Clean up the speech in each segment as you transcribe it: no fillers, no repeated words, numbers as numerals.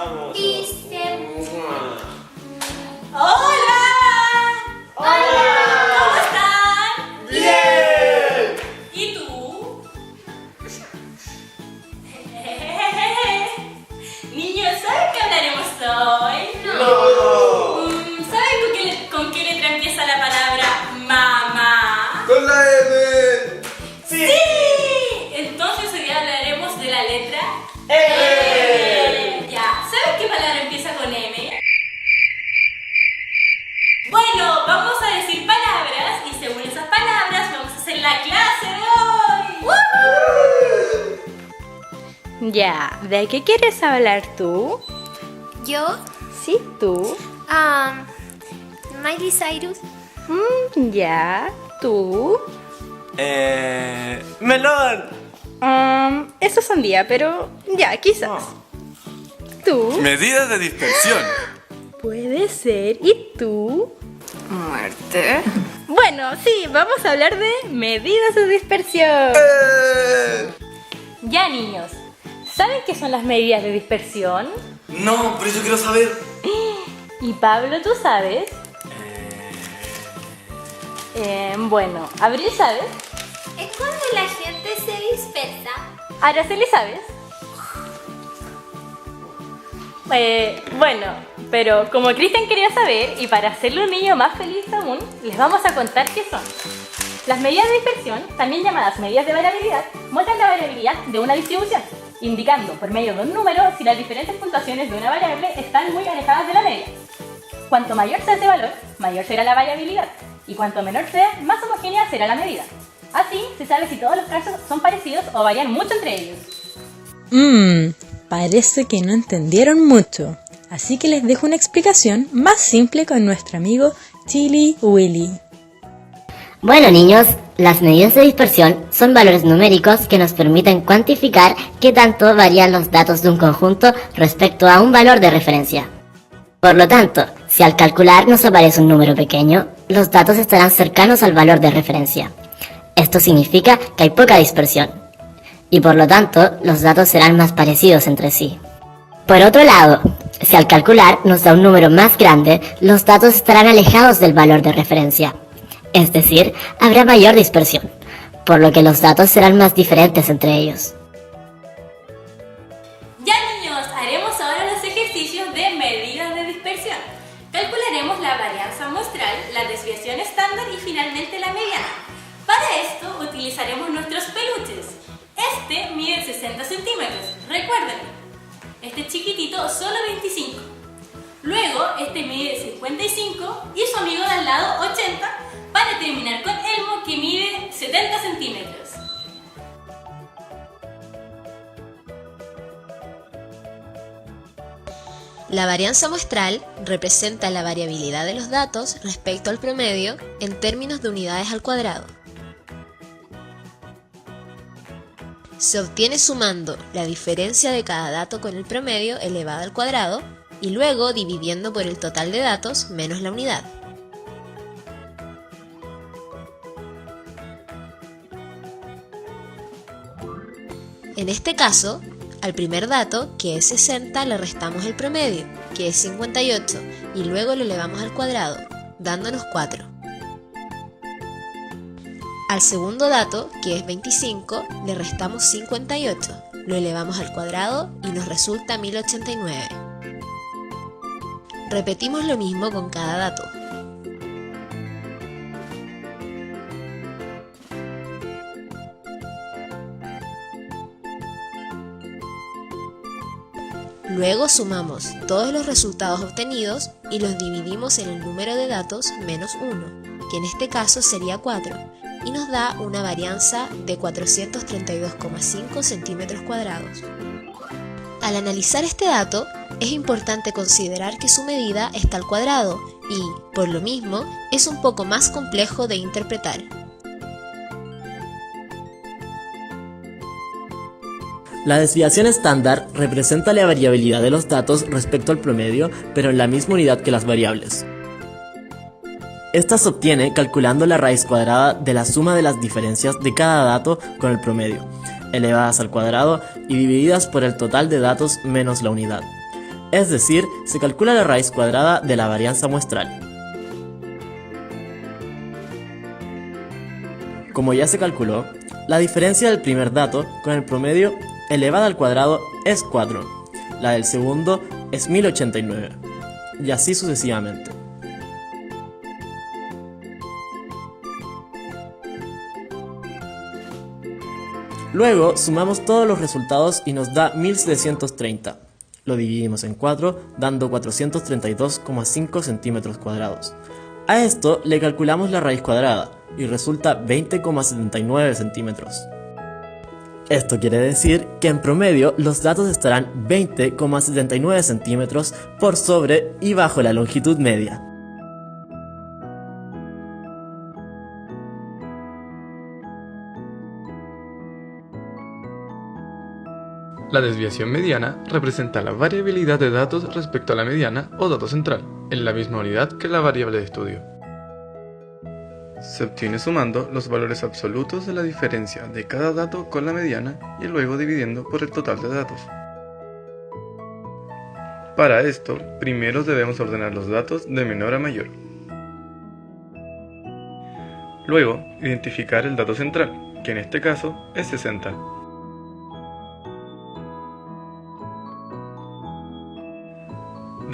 Vamos. Y se... ¡Hola! ¡Hola! ¿Cómo están? ¡Bien! ¿Y tú? Niños, ¿saben qué hablaremos hoy? ¡No! ¿Saben con qué letra empieza la palabra mamá? ¡Con la M! ¡Sí! Entonces hoy día hablaremos de la letra ¡M! M. Ya, ¿saben qué palabra empieza con M? Bueno, vamos a decir palabras y según esas palabras vamos a hacer la clase de hoy. Ya, ¿de qué quieres hablar tú? ¿Yo? Sí, tú. Miley Cyrus. Ya, tú. ¡Melón! Eso es un día, pero ya, quizás. Tú. Medidas de dispersión. Puede ser. ¿Y tú? Muerte. Bueno, sí, vamos a hablar de medidas de dispersión. Ya, niños, ¿saben qué son las medidas de dispersión? No, pero yo quiero saber. Y Pablo, ¿tú sabes? Bueno, Abril, ¿sabes? Es cuando la gente se dispersa. Araceli, ¿sabes? Bueno, pero como Cristian quería saber, y para hacerle un niño más feliz aún, les vamos a contar qué son. Las medidas de dispersión, también llamadas medidas de variabilidad, muestran la variabilidad de una distribución, indicando por medio de un número si las diferentes puntuaciones de una variable están muy alejadas de la media. Cuanto mayor sea ese valor, mayor será la variabilidad, y cuanto menor sea, más homogénea será la medida. Así, se sabe si todos los casos son parecidos o varían mucho entre ellos. Parece que no entendieron mucho, así que les dejo una explicación más simple con nuestro amigo Chili Willy. Bueno, niños, las medidas de dispersión son valores numéricos que nos permiten cuantificar qué tanto varían los datos de un conjunto respecto a un valor de referencia. Por lo tanto, si al calcular nos aparece un número pequeño, los datos estarán cercanos al valor de referencia. Esto significa que hay poca dispersión, y por lo tanto, los datos serán más parecidos entre sí. Por otro lado, si al calcular nos da un número más grande, los datos estarán alejados del valor de referencia. Es decir, habrá mayor dispersión, por lo que los datos serán más diferentes entre ellos. Ya, niños, haremos ahora los ejercicios de medidas de dispersión. Calcularemos la varianza muestral, la desviación estándar y finalmente la mediana. Para esto utilizaremos nuestros peluches. Este mide 60 centímetros, recuérdenlo. Este chiquitito solo 25. Luego este mide 55 y su amigo de al lado 80, para terminar con Elmo que mide 70 centímetros. La varianza muestral representa la variabilidad de los datos respecto al promedio en términos de unidades al cuadrado. Se obtiene sumando la diferencia de cada dato con el promedio elevado al cuadrado y luego dividiendo por el total de datos menos la unidad. En este caso, al primer dato, que es 60, le restamos el promedio, que es 58, y luego lo elevamos al cuadrado, dándonos 4. Al segundo dato, que es 25, le restamos 58, lo elevamos al cuadrado y nos resulta 1089. Repetimos lo mismo con cada dato. Luego sumamos todos los resultados obtenidos y los dividimos en el número de datos menos 1, que en este caso sería 4, y nos da una varianza de 432,5 centímetros cuadrados. Al analizar este dato, es importante considerar que su medida está al cuadrado y, por lo mismo, es un poco más complejo de interpretar. La desviación estándar representa la variabilidad de los datos respecto al promedio, pero en la misma unidad que las variables. Esta se obtiene calculando la raíz cuadrada de la suma de las diferencias de cada dato con el promedio, elevadas al cuadrado y divididas por el total de datos menos la unidad. Es decir, se calcula la raíz cuadrada de la varianza muestral. Como ya se calculó, la diferencia del primer dato con el promedio elevada al cuadrado es 4, la del segundo es 1089, y así sucesivamente. Luego sumamos todos los resultados y nos da 1730. Lo dividimos en 4, dando 432,5 centímetros cuadrados. A esto le calculamos la raíz cuadrada y resulta 20,79 centímetros. Esto quiere decir que en promedio los datos estarán 20,79 centímetros por sobre y bajo la longitud media. La desviación mediana representa la variabilidad de datos respecto a la mediana o dato central, en la misma unidad que la variable de estudio. Se obtiene sumando los valores absolutos de la diferencia de cada dato con la mediana y luego dividiendo por el total de datos. Para esto, primero debemos ordenar los datos de menor a mayor. Luego, identificar el dato central, que en este caso es 60.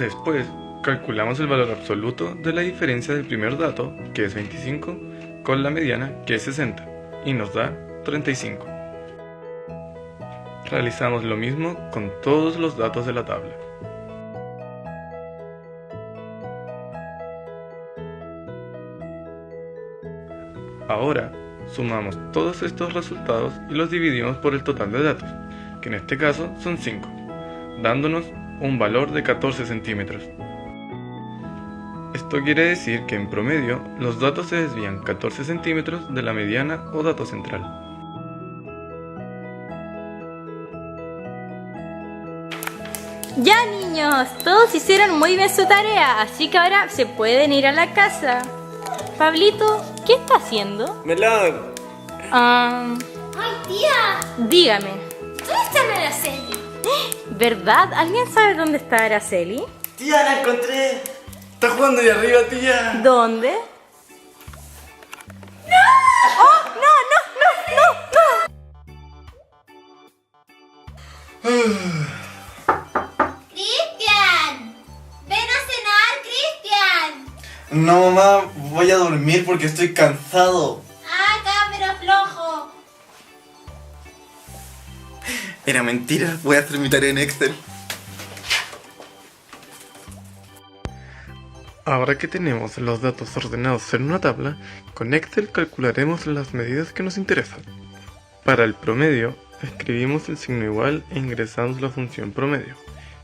Después, calculamos el valor absoluto de la diferencia del primer dato, que es 25, con la mediana, que es 60, y nos da 35. Realizamos lo mismo con todos los datos de la tabla. Ahora, sumamos todos estos resultados y los dividimos por el total de datos, que en este caso son 5, dándonos un valor de 14 centímetros. Esto quiere decir que en promedio los datos se desvían 14 centímetros de la mediana o dato central. Ya niños, todos hicieron muy bien su tarea, así que ahora se pueden ir a la casa. Pablito, ¿qué está haciendo? Melón. Ay, tía, Dígame, ¿dónde está la Araceli? ¿verdad? ¿Alguien sabe dónde está Araceli? Tía, la encontré. Está jugando ahí arriba, tía. ¿Dónde? ¡Cristian! ¡Ven a cenar, Cristian! No, mamá, voy a dormir porque estoy cansado. ¡Ah, cámara flojo! Era mentira, voy a hacer mi tarea en Excel. Ahora que tenemos los datos ordenados en una tabla, con Excel calcularemos las medidas que nos interesan. Para el promedio, escribimos el signo igual e ingresamos la función promedio.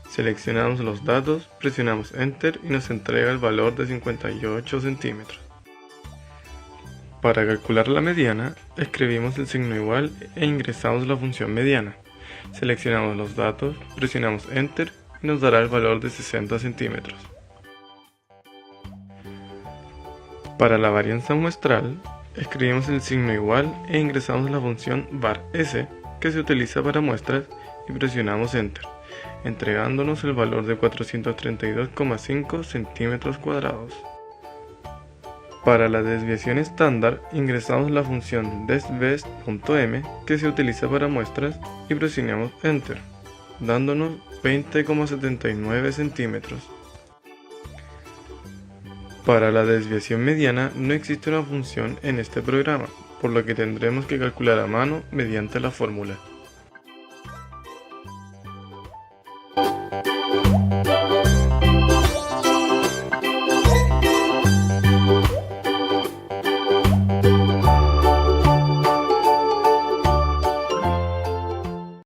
Seleccionamos los datos, presionamos Enter y nos entrega el valor de 58 centímetros. Para calcular la mediana, escribimos el signo igual e ingresamos la función mediana. Seleccionamos los datos, presionamos Enter y nos dará el valor de 60 centímetros. Para la varianza muestral, escribimos el signo igual e ingresamos la función var_s que se utiliza para muestras y presionamos Enter, entregándonos el valor de 432,5 centímetros cuadrados. Para la desviación estándar, ingresamos la función desbest.m que se utiliza para muestras y presionamos Enter, dándonos 20,79 centímetros. Para la desviación mediana no existe una función en este programa, por lo que tendremos que calcular a mano mediante la fórmula.